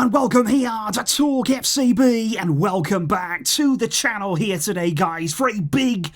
and welcome here to TalkFCB, and welcome back to the channel here today, guys, for a big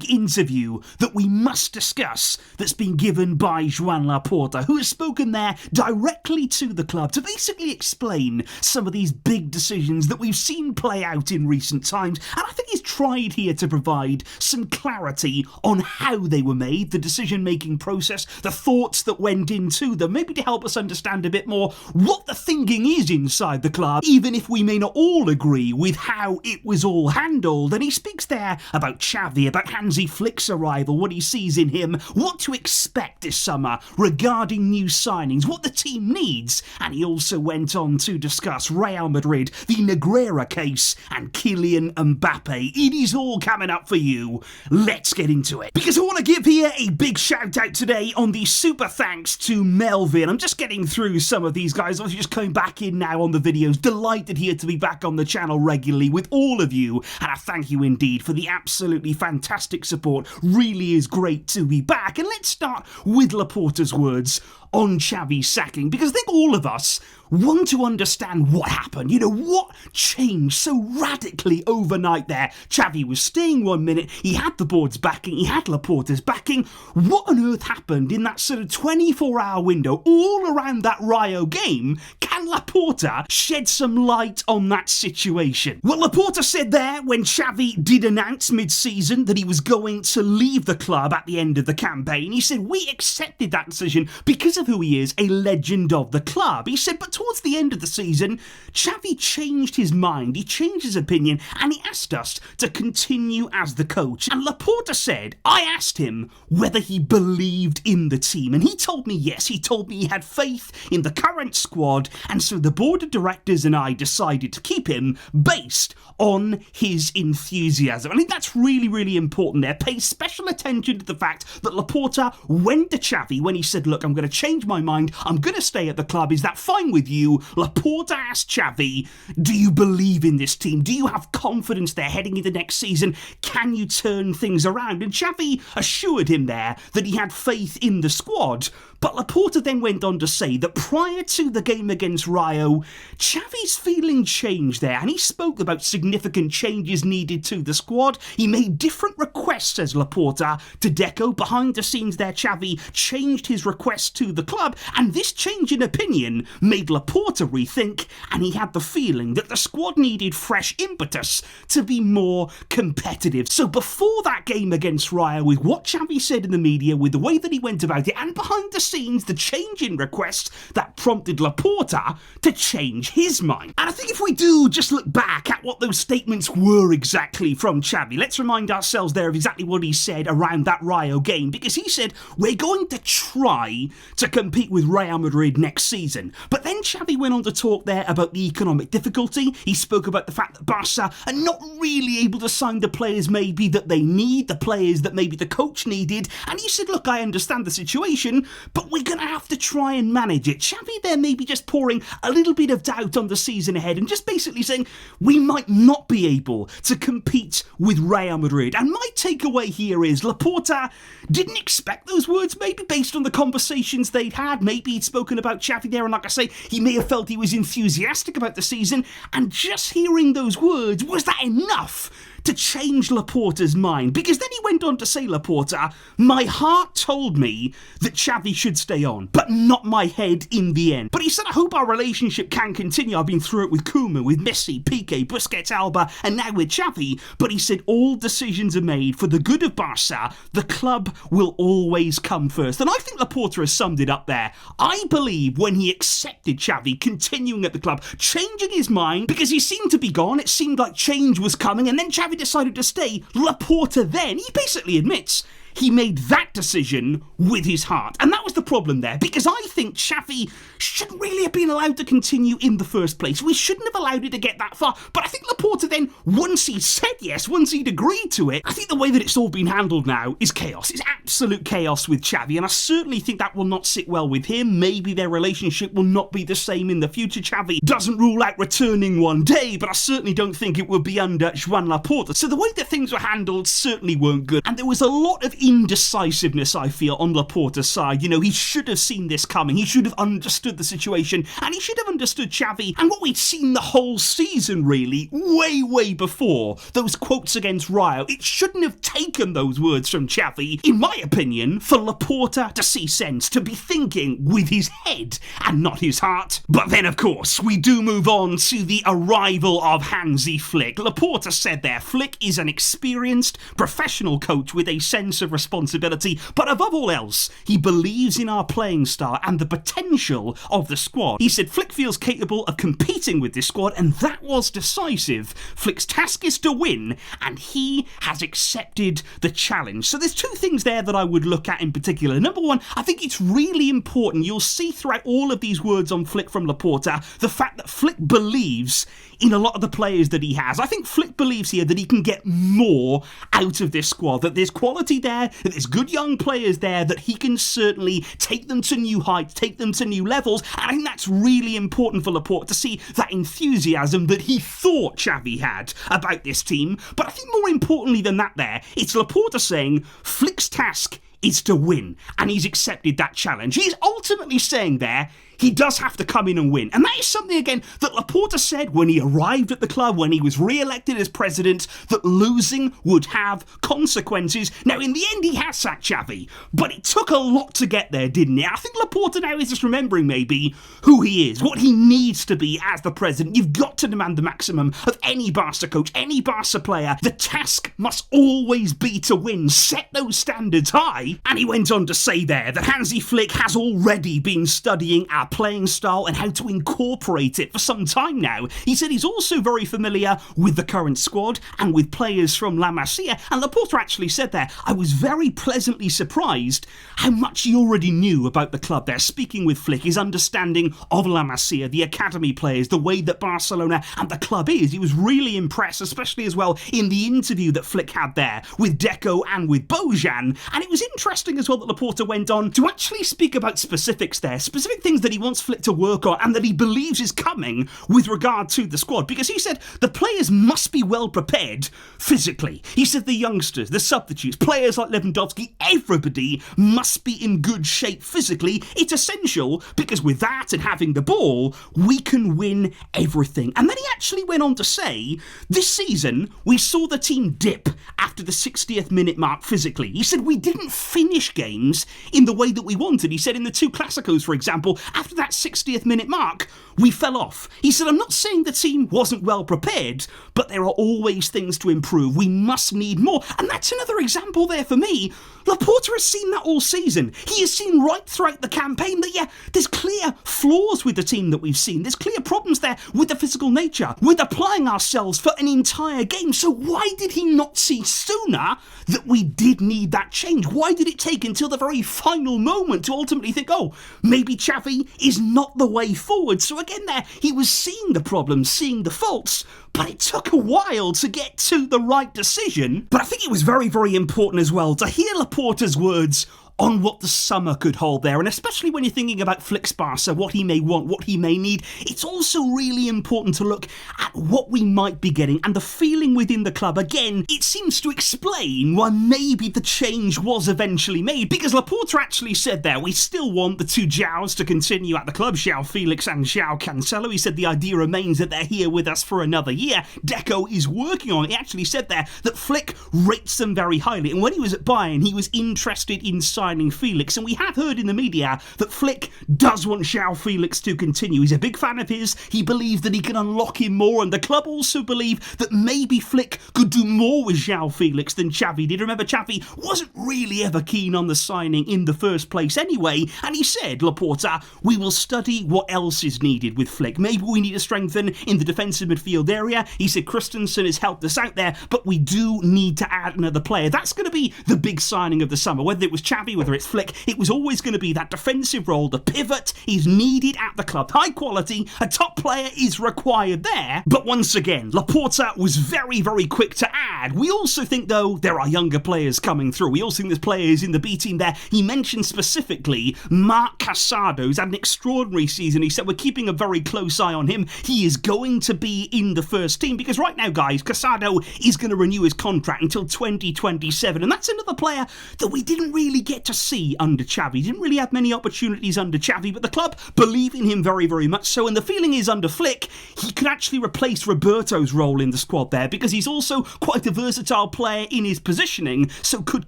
interview that we must discuss that's been given by Joan Laporta, who has spoken there directly to the club to basically explain some of these big decisions that we've seen play out in recent times, and I think he's tried here to provide some clarity on how they were made, the decision-making process, the thoughts that went into them, maybe to help us understand a bit more what the thinking is inside the club, even if we may not all agree with how it was all handled. And he speaks there about Xavi, about Hansi Flick's arrival, what he sees in him, what to expect this summer regarding new signings, what the team needs, and he also went on to discuss Real Madrid, the Negreira case, and Kylian Mbappe. It is all coming up for you. Let's get into it. Because I want to give here a big shout out today on the super thanks to Melvin. I'm just getting through some of these guys, obviously just coming back in now on the videos. Delighted here to be back on the channel regularly with all of you, and I thank you indeed for the absolutely fantastic support. Really is great to be back. And let's start with Laporta's words on Xavi's sacking, because I think all of us want to understand what happened. You know, what changed so radically overnight there? Xavi was staying 1 minute, he had the board's backing, he had Laporta's backing. What on earth happened in that sort of 24-hour window all around that Rayo game? Can Laporta shed some light on that situation? Well, Laporta said there when Xavi did announce mid-season that he was going to leave the club at the end of the campaign, he said, we accepted that decision because of who he is, a legend of the club. He said, but towards the end of the season, Xavi changed his mind, he changed his opinion, and he asked us to continue as the coach. And Laporta said, I asked him whether he believed in the team, and he told me yes. He told me he had faith in the current squad, and so the board of directors and I decided to keep him based on his enthusiasm. I think that's really important there. Pay special attention to the fact that Laporta went to Xavi when he said, look, I'm going to change my mind, I'm going to stay at the club, is that fine with you? Laporta asked Xavi, do you believe in this team? Do you have confidence they're heading into next season? Can you turn things around? And Xavi assured him there that he had faith in the squad. But Laporta then went on to say that prior to the game against Rayo, Xavi's feeling changed there, and he spoke about significant changes needed to the squad. He made different requests, says Laporta, to Deco. Behind the scenes there, Xavi changed his request to the club, and this change in opinion made Laporta rethink, and he had the feeling that the squad needed fresh impetus to be more competitive. So before that game against Rayo, with what Xavi said in the media, with the way that he went about it, and behind the scenes, the change in requests that prompted Laporta to change his mind. And I think if we do just look back at what those statements were exactly from Xavi, let's remind ourselves there of exactly what he said around that Rayo game, because he said, we're going to try to compete with Real Madrid next season. But then Xavi went on to talk there about the economic difficulty. He spoke about the fact that Barça are not really able to sign the players maybe that they need, the players that maybe the coach needed, and he said, look, I understand the situation, but we're going to have to try and manage it. Xavi there maybe just pouring a little bit of doubt on the season ahead and just basically saying we might not be able to compete with Real Madrid. And my takeaway here is Laporta didn't expect those words, maybe based on the conversations they'd had. Maybe he'd spoken about Xavi there, and like I say, he may have felt he was enthusiastic about the season, and just hearing those words, was that enough to change Laporta's mind? Because then he went on to say, Laporta, my heart told me that Xavi should stay on, but not my head in the end. But he said, I hope our relationship can continue. I've been through it with Koeman, with Messi, Piqué, Busquets, Alba, and now with Xavi. But he said, all decisions are made for the good of Barça. The club will always come first. And I think Laporta has summed it up there. I believe when he accepted Xavi continuing at the club, changing his mind, because he seemed to be gone, it seemed like change was coming, and then Xavi decided to stay. Laporta then, he basically admits he made that decision with his heart. And that was the problem there, because I think Xavi shouldn't really have been allowed to continue in the first place. We shouldn't have allowed it to get that far. But I think Laporta then, once he said yes, once he'd agreed to it, I think the way that it's all been handled now is chaos. It's absolute chaos with Xavi, and I certainly think that will not sit well with him. Maybe their relationship will not be the same in the future. Xavi doesn't rule out returning one day, but I certainly don't think it will be under Joan Laporta. So the way that things were handled certainly weren't good, and there was a lot of indecisiveness, I feel, on Laporta's side. You know, he should have seen this coming. He should have understood the situation, and he should have understood Xavi and what we'd seen the whole season, really, way before those quotes against Rio. It shouldn't have taken those words from Xavi, in my opinion, for Laporta to see sense, to be thinking with his head and not his heart. But then, of course, we do move on to the arrival of Hansi Flick. Laporta said there, Flick is an experienced, professional coach with a sense of responsibility, but above all else, he believes in our playing style and the potential of the squad. He said Flick feels capable of competing with this squad, and that was decisive. Flick's task is to win, and he has accepted the challenge. So there's two things there that I would look at in particular. Number one, I think it's really important. You'll see throughout all of these words on Flick from Laporta, the fact that Flick believes in a lot of the players that he has. I think Flick believes here that he can get more out of this squad, that there's quality there, that there's good young players there, that he can certainly take them to new heights, take them to new levels, and I think that's really important for Laporta to see that enthusiasm that he thought Xavi had about this team. But I think more importantly than that there, it's Laporta saying Flick's task is to win, and he's accepted that challenge. He's ultimately saying there, he does have to come in and win. And that is something, again, that Laporta said when he arrived at the club, when he was re-elected as president, that losing would have consequences. Now, in the end, he has sacked Xavi, but it took a lot to get there, didn't it? I think Laporta now is just remembering, maybe, who he is, what he needs to be as the president. You've got to demand the maximum of any Barca coach, any Barca player. The task must always be to win. Set those standards high. And he went on to say there that Hansi Flick has already been studying our playing style and how to incorporate it for some time now. He said he's also very familiar with the current squad and with players from La Masia, and Laporta actually said there, I was very pleasantly surprised how much he already knew about the club there, speaking with Flick, his understanding of La Masia, the academy players, the way that Barcelona and the club is. He was really impressed, especially as well in the interview that Flick had there with Deco and with Bojan, and it was interesting as well that Laporta went on to actually speak about specifics there, specific things that he wants Flick to work on and that he believes is coming with regard to the squad, because he said the players must be well prepared physically. He said the youngsters, the substitutes, players like Lewandowski, everybody must be in good shape physically. It's essential because with that and having the ball, we can win everything. And then he actually went on to say, this season we saw the team dip after the 60th minute mark physically. He said we didn't finish games in the way that we wanted. He said in the two Clásicos, for example, after that 60th minute mark, we fell off. He said, I'm not saying the team wasn't well prepared, but there are always things to improve. We must need more. And that's another example there for me. Laporta has seen that all season. He has seen right throughout the campaign that, yeah, there's clear flaws with the team that we've seen. There's clear problems there with the physical nature, with applying ourselves for an entire game. So why did he not see sooner that we did need that change? Why did it take until the very final moment to ultimately think, oh, maybe Xavi is not the way forward? So again there, he was seeing the problems, seeing the faults, but it took a while to get to the right decision. But I think it was very, very important as well to hear Laporta's words on what the summer could hold there, and especially when you're thinking about Flick's Barca, what he may want, what he may need, it's also really important to look at what we might be getting and the feeling within the club. Again, it seems to explain why maybe the change was eventually made, because Laporta actually said there, we still want the two Joaos to continue at the club, João Felix and João Cancelo. He said the idea remains that they're here with us for another year. Deco is working on it. He actually said there that Flick rates them very highly, and when he was at Bayern, he was interested in signing Felix, and we have heard in the media that Flick does want João Felix to continue. He's a big fan of his. He believes that he can unlock him more, and the club also believe that maybe Flick could do more with João Felix than Xavi did. Remember, Xavi wasn't really ever keen on the signing in the first place anyway, and he said, Laporta, we will study what else is needed with Flick. Maybe we need to strengthen in the defensive midfield area. He said Christensen has helped us out there, but we do need to add another player. That's going to be the big signing of the summer, whether it was Xavi, whether it's Flick, it was always going to be that defensive role. The pivot is needed at the club. High quality, a top player is required there. But once again, Laporta was very, very quick to add. We also think, though, there are younger players coming through. We also think there's players in the B team there. He mentioned specifically Marc Casado's had an extraordinary season. He said we're keeping a very close eye on him. He is going to be in the first team because right now, guys, Casado is going to renew his contract until 2027. And that's another player that we didn't really get yet to see under Xavi. He didn't really have many opportunities under Xavi, but the club believe in him very, very much so, and the feeling is under Flick, he could actually replace Roberto's role in the squad there, because he's also quite a versatile player in his positioning. So could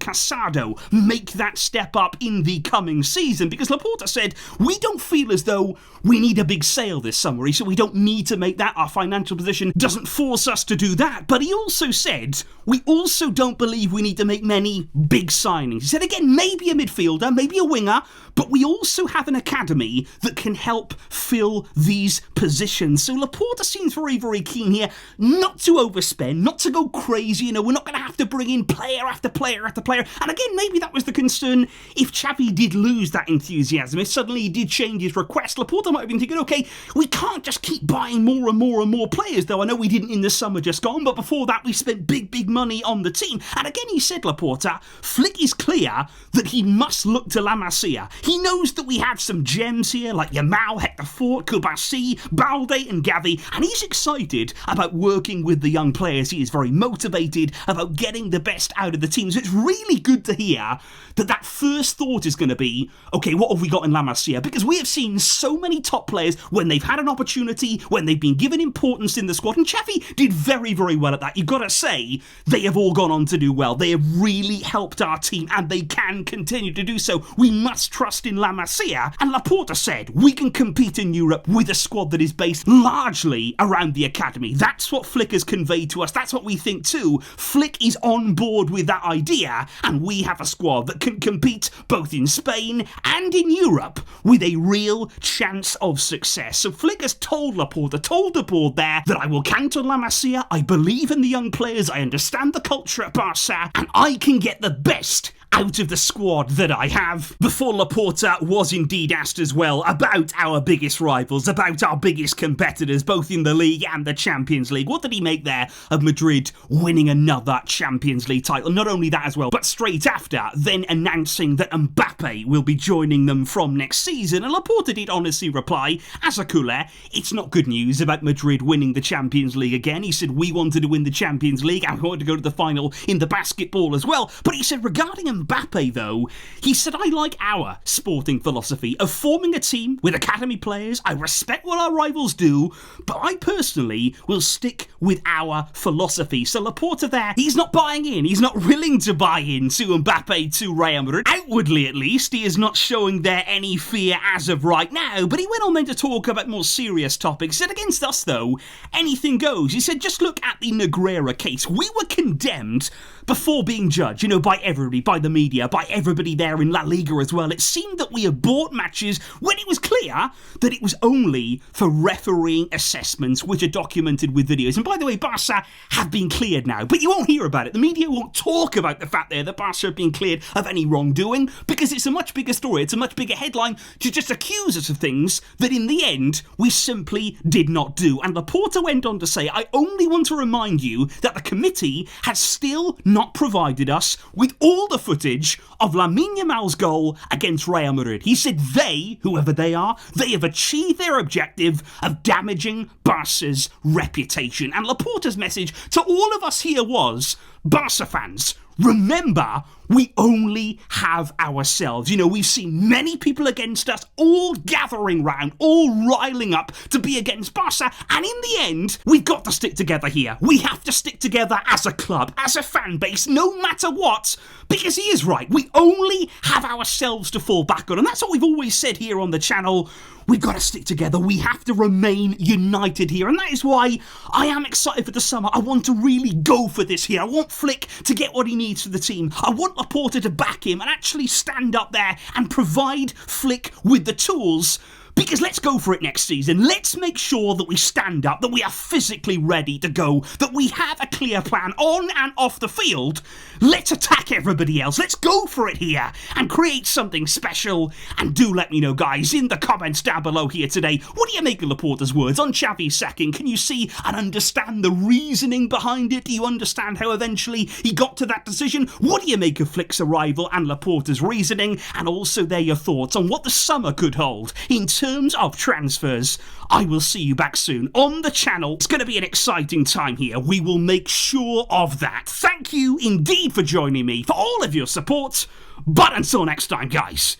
Casado make that step up in the coming season? Because Laporta said, we don't feel as though we need a big sale this summer, so we don't need to make that. Our financial position doesn't force us to do that. But he also said, we also don't believe we need to make many big signings. He said, again, maybe a midfielder, maybe a winger, but we also have an academy that can help fill these positions. So Laporta seems very, very keen here not to overspend, not to go crazy. We're not going to have to bring in player after player after player. And again, maybe that was the concern if Xavi did lose that enthusiasm. If suddenly he did change his request, Laporta might have been thinking, okay, we can't just keep buying more and more and more players, though I know we didn't in the summer just gone, but before that we spent big, big money on the team. And again, he said, Laporta, Flick is clear that he must look to La Masia. He knows that we have some gems here like Yamal, Hector Fort, Kubasi, Balde and Xavi, and he's excited about working with the young players. He is very motivated about getting the best out of the team. So it's really good to hear that first thought is going to be, okay, what have we got in La Masia? Because we have seen so many top players when they've had an opportunity, when they've been given importance in the squad, and Xavi did very, very well at that. You've got to say, they have all gone on to do well. They have really helped our team, and they can continue to do so. We must trust in La Masia. And Laporta said, we can compete in Europe with a squad that is based largely around the academy. That's what Flick has conveyed to us. That's what we think too. Flick is on board with that idea, and we have a squad that can compete both in Spain and in Europe with a real chance of success. So Flick has told Laporta, told the board there, that I will count on La Masia, I believe in the young players, I understand the culture at Barça, and I can get the best out of the squad that I have. Before Laporta was indeed asked as well about our biggest rivals, about our biggest competitors, both in the league and the Champions League. What did he make there of Madrid winning another Champions League title? Not only that as well, but straight after, then announcing that Mbappe will be joining them from next season. And Laporta did honestly reply, as a culé, it's not good news about Madrid winning the Champions League again. He said, we wanted to win the Champions League and we wanted to go to the final in the basketball as well. But he said, regarding Mbappe though, he said, I like our sporting philosophy of forming a team with academy players. I respect what our rivals do, but I personally will stick with our philosophy. So Laporta there, he's not buying in. He's not willing to buy in to Mbappe to Real Madrid. Outwardly at least, he is not showing there any fear as of right now, but he went on then to talk about more serious topics. He said, against us though, anything goes. He said, just look at the Negreira case. We were condemned before being judged, by everybody, by the media, by everybody there in La Liga as well. It seemed that we had bought matches when it was clear that it was only for refereeing assessments, which are documented with videos. And by the way, Barça have been cleared now, but you won't hear about it. The media won't talk about the fact there that Barça have been cleared of any wrongdoing, because it's a much bigger story. It's a much bigger headline to just accuse us of things that in the end we simply did not do. And Laporta went on to say, I only want to remind you that the committee has still not provided us with all the footage of Lamine Yamal's goal against Real Madrid. He said they, whoever they are, they have achieved their objective of damaging Barca's reputation. And Laporta's message to all of us here was, Barca fans, remember, we only have ourselves. We've seen many people against us, all gathering round, all riling up to be against Barca, and in the end, we've got to stick together here. We have to stick together as a club, as a fan base, no matter what, because he is right. We only have ourselves to fall back on, and that's what we've always said here on the channel. We've got to stick together. We have to remain united here. And that is why I am excited for the summer. I want to really go for this here. I want Flick to get what he needs for the team. I want Laporta to back him and actually stand up there and provide Flick with the tools. Because let's go for it next season. Let's make sure that we stand up, that we are physically ready to go, that we have a clear plan on and off the field. Let's attack everybody else. Let's go for it here and create something special. And do let me know, guys, in the comments down below here today, what do you make of Laporta's words on Xavi's sacking? Can you see and understand the reasoning behind it? Do you understand how eventually he got to that decision? What do you make of Flick's arrival and Laporta's reasoning? And also, there your thoughts on what the summer could hold in terms terms of transfers. I will see you back soon on the channel. It's going to be an exciting time here. We will make sure of that. Thank you indeed for joining me, for all of your support. But until next time, guys,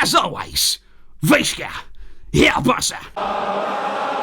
as always, Vejska, Barça.